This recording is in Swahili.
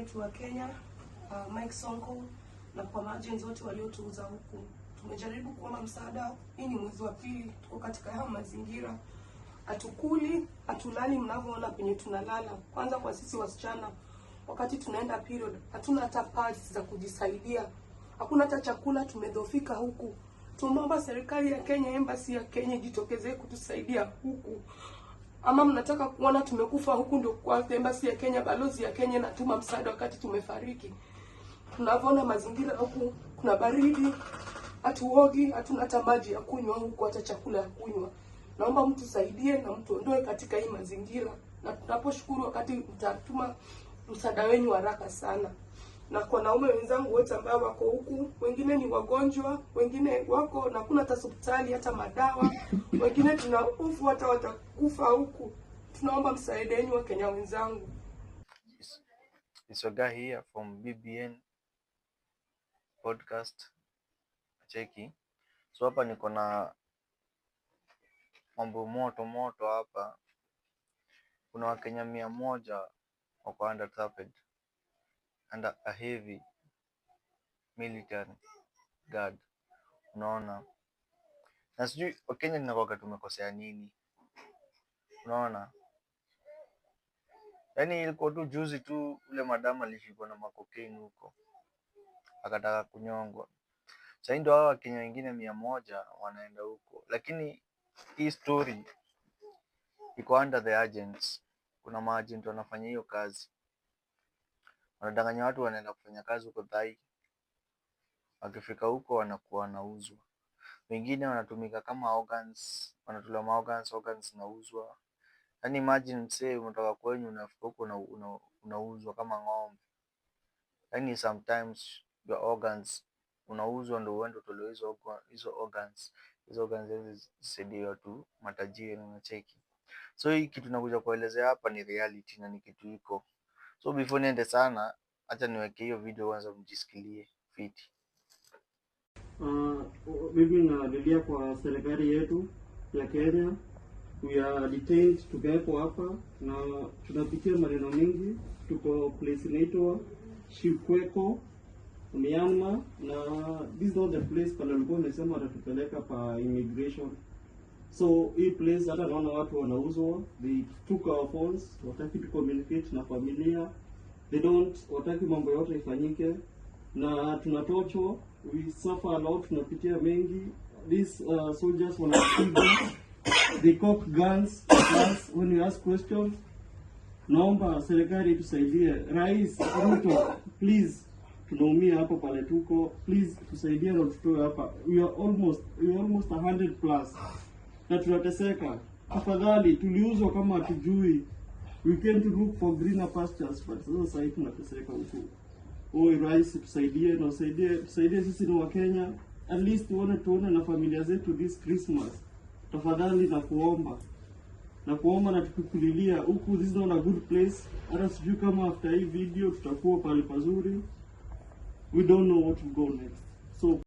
wetu wa Kenya, Mike Sonko, na kwa maagents wote waliotuuza huku. Tumejaribu kuomba msaada. Hii ni mwezi wa pili tuko katika haya mazingira. Hatukuli, hatulali mnavyoona penye tunalala. Kwanza kwa sisi wasichana, wakati tunaenda period, hatuna hata pads za kujisaidia. Hakuna hata chakula, tumedhofika huku. Tumeomba serikali ya Kenya, embassy ya Kenya jitokeze kutusaidia huku. Ama mnataka kuona tumekufa huku ndio kwa embassy ya Kenya, balozi ya Kenya natuma msaada wakati tumefariki. Tunavyoona mazingira huku, kuna baridi, hatuogi, hatuna hata maji ya kunywa huku, hata chakula ya kunywa. Naomba mtu saidie na mtu ondoe katika hii mazingira. Na tunaposhukuru wakati mtatuma msaada wenu haraka sana. Na kwa naume wenzangu wote ambao wako huku, wengine ni wagonjwa, wengine wako na kuna hata hospitali, hata madawa, wengine tunahofu hata watakufa huku. Tunaomba msaada wenu wa Kenya wenzangu. It's a guy here from BBN podcast cheki. So hapa niko na mambo moto hapa. Kuna Wakenya 100 wako under a heavy military guard. Unaona? Na sijui Wakenya tunakuwa tumekosea nini? Unaona? Yaani ilikuwa tu juzi tu ule madam alishikwa na makokaini huko, akataka kunyongwa. Sasa ndio hao Wakenya wengine 100 wanaenda huko. Lakini hii story iko under the agents. Kuna maagent wanafanya hiyo kazi. Wanadanganya watu wanaenda kufanya kazi huko Thai. Wakifika huko wanakuwa wanauzwa. Wengine wanatumika kama organs, wanatolewa organs zinauzwa. Yaani imagine msee umetoka kwenyu unafika huko unauzwa kama ng'ombe. Yaani sometimes your organs unauzwa ndio uende utolewe hizo organs. Hizo organs zisaidie watu matajiri na cheki. So hii kitu nakuja kuelezea hapa ni reality na ni kitu iko. So before niende sana, acha niweke hiyo video kwanza mjisikilie fiti. Mimi nalilia kwa serikali yetu ya Kenya. We are detained, tuko hapa na tunapitia maneno mengi. Tuko place inaitwa Shikweko, Myanmar, na this is not the place pale walikuwa wamesema watatupeleka pa immigration. So hii place hata naona watu wanauzwa. They took our phones, wataki to communicate na familia. Wataki mambo yote ifanyike, na tunatochwa. We suffer a lot, tunapitia mengi. These soldiers wanapiga, they cock guns when we ask questions. Naomba serikali tusaidie. Rais Ruto, please, tunaumia hapa pale tuko. Please tusaidie na tutoe hapa. We are almost 100 plus. Na tunateseka. Tafadhali, tuliuzwa kama hatujui. We came to look for greener pastures, but sasa hivi tunateseka huko. Oi rais, tusaidie na tusaidie sisi ni wa Kenya. At least tuone na familia zetu this Christmas. Tafadhali na kuomba na tukukulilia huku. This is not a good place. Hata sijui kama after hii video tutakuwa pale pazuri. We don't know what to go next. So